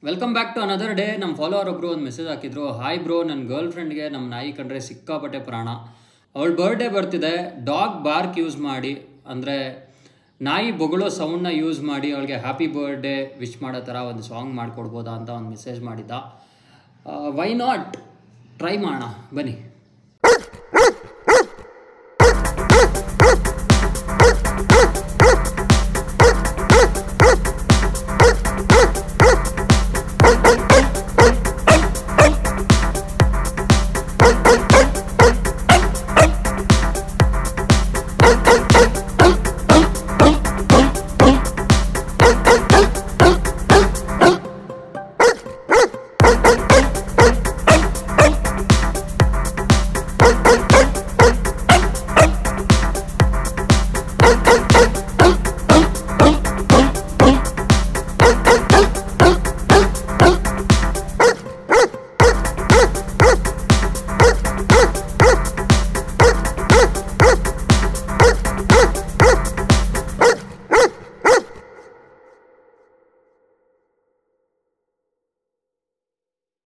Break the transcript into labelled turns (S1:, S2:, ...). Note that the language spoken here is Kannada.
S1: Welcome back to another day. ನಮ್ಮ ಫಾಲೋವರ್ ಒಬ್ಬರು ಒಂದು ಮೆಸೇಜ್ ಹಾಕಿದ್ರು. ಹಾಯ್ ಬ್ರೋ, ನನ್ನ ಗರ್ಲ್ ಫ್ರೆಂಡ್ಗೆ ನಮ್ಮ ನಾಯಿ ಕಂಡ್ರೆ ಸಿಕ್ಕಾಪಟ್ಟೆ ಪ್ರಾಣ. ಅವಳ ಬರ್ಡೇ ಬರ್ತಿದೆ, ಡಾಗ್ ಬಾರ್ಕ್ ಯೂಸ್ ಮಾಡಿ, ಅಂದರೆ ನಾಯಿ ಬೊಗಳೋ ಸೌಂಡ್ನ ಯೂಸ್ ಮಾಡಿ ಅವಳಿಗೆ ಹ್ಯಾಪಿ ಬರ್ಡೇ ವಿಶ್ ಮಾಡೋ ಥರ ಒಂದು ಸಾಂಗ್ ಮಾಡಿಕೊಡ್ಬೋದಾ ಅಂತ ಒಂದು ಮೆಸೇಜ್ ಮಾಡಿದ್ದ. ವೈ ನಾಟ್ ಟ್ರೈ ಮಾಡೋಣ ಬನ್ನಿ.